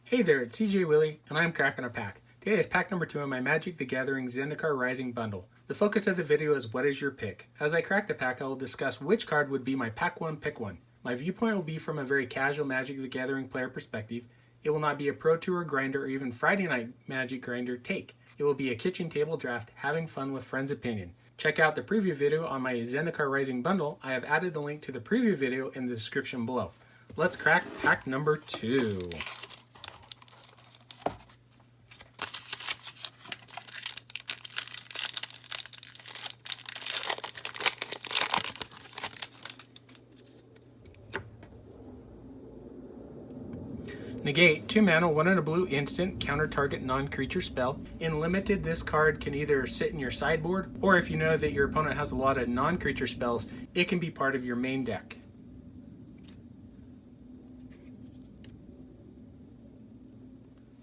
Hey there, it's CJ Willie, and I'm cracking a pack. Today is pack number 2 in my Magic the Gathering Zendikar Rising bundle. The focus of the video is what is your pick. As I crack the pack, I will discuss which card would be my pack 1 pick 1. My viewpoint will be from a very casual Magic the Gathering player perspective. It will not be a Pro Tour grinder or even Friday Night Magic grinder take. It will be a kitchen table draft, having fun with friends' opinion. Check out the preview video on my Zendikar Rising bundle. I have added the link to the preview video in the description below. Let's crack pack number 2. Negate, 2 mana, 1 and a blue instant, counter target non-creature spell. In Limited, this card can either sit in your sideboard, or if you know that your opponent has a lot of non-creature spells, it can be part of your main deck.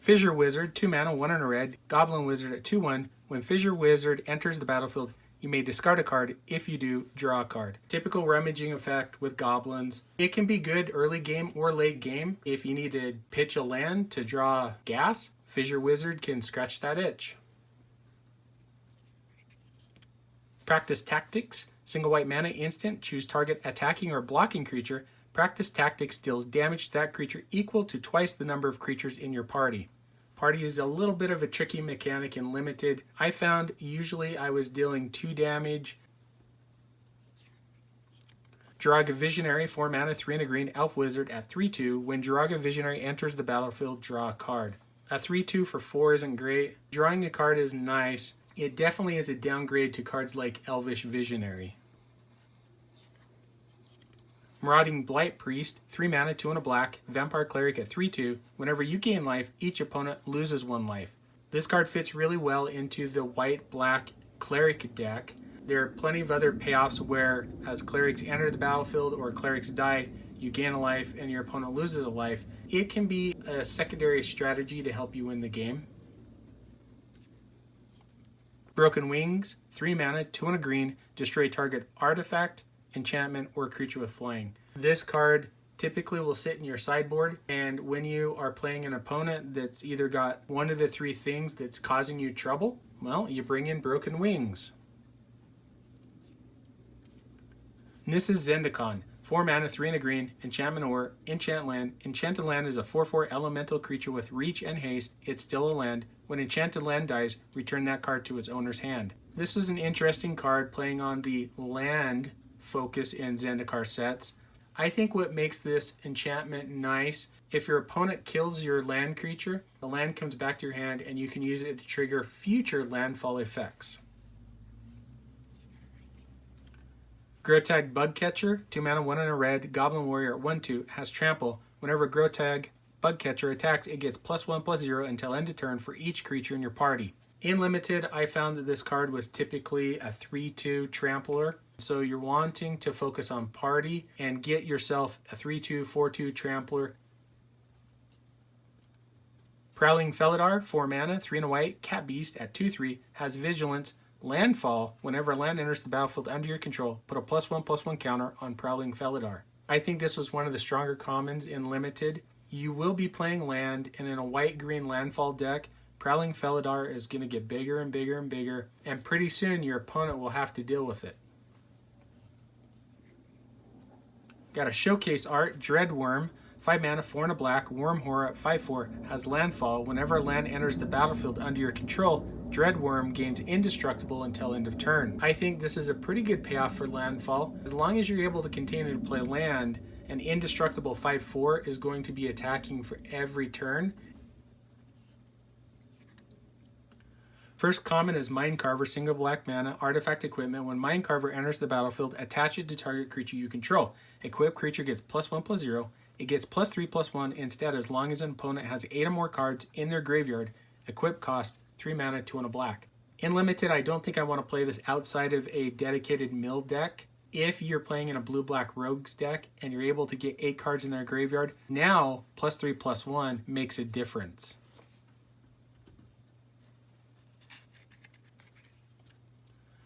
Fissure Wizard, 2 mana, 1 and a red, Goblin Wizard at 2/1. When Fissure Wizard enters the battlefield, you may discard a card. If you do, draw a card. Typical rummaging effect with goblins. It can be good early game or late game. If you need to pitch a land to draw gas, Fissure Wizard can scratch that itch. Practice Tactics, single white mana instant, choose target attacking or blocking creature. Practice Tactics deals damage to that creature equal to twice the number of creatures in your party. Party is a little bit of a tricky mechanic in Limited. I found usually I was dealing 2 damage. Jiraga Visionary, 4 mana, 3 and a green, Elf Wizard at 3/2. When Jiraga Visionary enters the battlefield, draw a card. A 3/2 for 4 isn't great. Drawing a card is nice. It definitely is a downgrade to cards like Elvish Visionary. Marauding Blight Priest, 3 mana, 2 and a black, Vampire Cleric at 3/2. Whenever you gain life, each opponent loses 1 life. This card fits really well into the white-black Cleric deck. There are plenty of other payoffs where, as clerics enter the battlefield or clerics die, you gain a life and your opponent loses a life. It can be a secondary strategy to help you win the game. Broken Wings, 3 mana, 2 and a green, destroy target artifact, enchantment, or creature with flying. This card typically will sit in your sideboard, and when you are playing an opponent that's either got one of the 3 things that's causing you trouble, well, you bring in Broken Wings. Nissa's Zendikar, 4 mana, 3 and a green, enchantment or enchant land. Enchanted land is a 4/4 elemental creature with reach and haste. It's still a land. When enchanted land dies, return that card to its owner's hand. This was an interesting card playing on the land focus in Zendikar sets. I think what makes this enchantment nice, if your opponent kills your land creature, the land comes back to your hand and you can use it to trigger future landfall effects. Grotag Bugcatcher, 2 mana, 1 and a red, Goblin Warrior at 1/2, has trample. Whenever Grotag Bugcatcher attacks, it gets +1/+0 until end of turn for each creature in your party. In Limited, I found that this card was typically a 3/2 trampler. So you're wanting to focus on party and get yourself a 3/2, 4/2 trampler. Prowling Felidar, 4 mana, 3 and a white, cat beast at 2/3, has vigilance. Landfall, whenever land enters the battlefield under your control, put a +1/+1 counter on Prowling Felidar. I think this was one of the stronger commons in Limited. You will be playing land, and in a white-green landfall deck, Prowling Felidar is going to get bigger and bigger and bigger, and pretty soon your opponent will have to deal with it. Got a showcase art, Dreadworm, 5 mana, 4 and a black, Worm Horror at 5/4, has landfall. Whenever land enters the battlefield under your control, Dreadworm gains indestructible until end of turn. I think this is a pretty good payoff for landfall. As long as you're able to continue to play land, an indestructible 5/4 is going to be attacking for every turn. First common is Mindcarver, single black mana, artifact equipment. When Mindcarver enters the battlefield, attach it to target creature you control. Equipped creature gets +1/+0. It gets +3/+1 instead as long as an opponent has 8 or more cards in their graveyard. Equip cost, 3 mana, 2 and a black. In Limited, I don't think I want to play this outside of a dedicated mill deck. If you're playing in a blue-black rogues deck and you're able to get 8 cards in their graveyard, now +3/+1 makes a difference.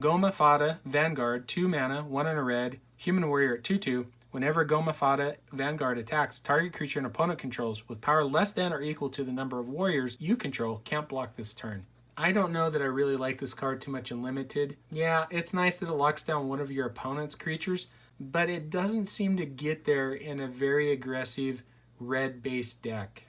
Goma Fada, Vanguard, 2 mana, 1 and a red, Human Warrior at 2/2. Whenever Gomafada Vanguard attacks, target creature an opponent controls with power less than or equal to the number of warriors you control can't block this turn. I don't know that I really like this card too much in Limited. Yeah, it's nice that it locks down one of your opponent's creatures, but it doesn't seem to get there in a very aggressive red-based deck.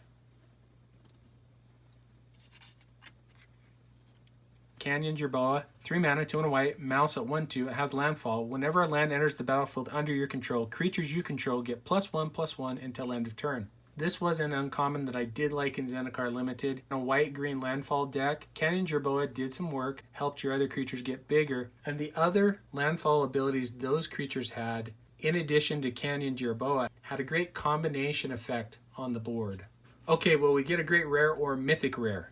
Canyon Jerboa, 3 mana, 2 and a white, mouse at 1/2. It has landfall. Whenever a land enters the battlefield under your control, creatures you control get +1/+1 until end of turn. This was an uncommon that I did like in Zendikar Limited. In a white-green landfall deck, Canyon Jerboa did some work, helped your other creatures get bigger, and the other landfall abilities those creatures had, in addition to Canyon Jerboa, had a great combination effect on the board. Okay, well, we get a great rare or mythic rare.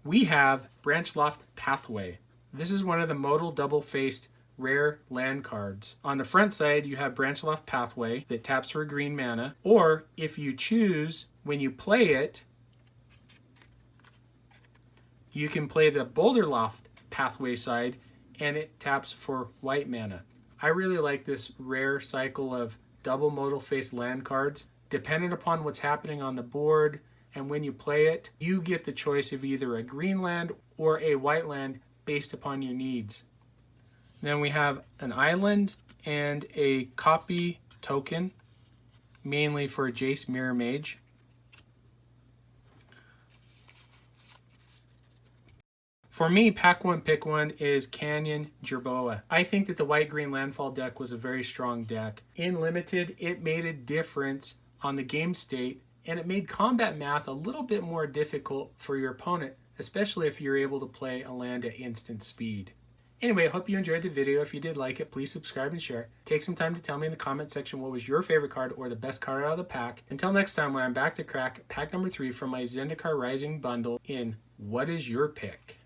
We have Branchloft Pathway. This is one of the modal double-faced rare land cards. On the front side, you have Branchloft Pathway that taps for green mana, or if you choose, when you play it, you can play the Boulderloft Pathway side, and it taps for white mana. I really like this rare cycle of double modal-faced land cards. Depending upon what's happening on the board, and when you play it, you get the choice of either a green land or a white land based upon your needs. Then we have an island and a copy token, mainly for Jace Mirror Mage. For me, pack one, pick one is Canyon Jerboa. I think that the white-green landfall deck was a very strong deck. In Limited, it made a difference on the game state, and it made combat math a little bit more difficult for your opponent, especially if you're able to play a land at instant speed. Anyway, I hope you enjoyed the video. If you did like it, please subscribe and share. Take some time to tell me in the comment section what was your favorite card or the best card out of the pack. Until next time, when I'm back to crack pack number 3 from my Zendikar Rising bundle in What Is Your Pick?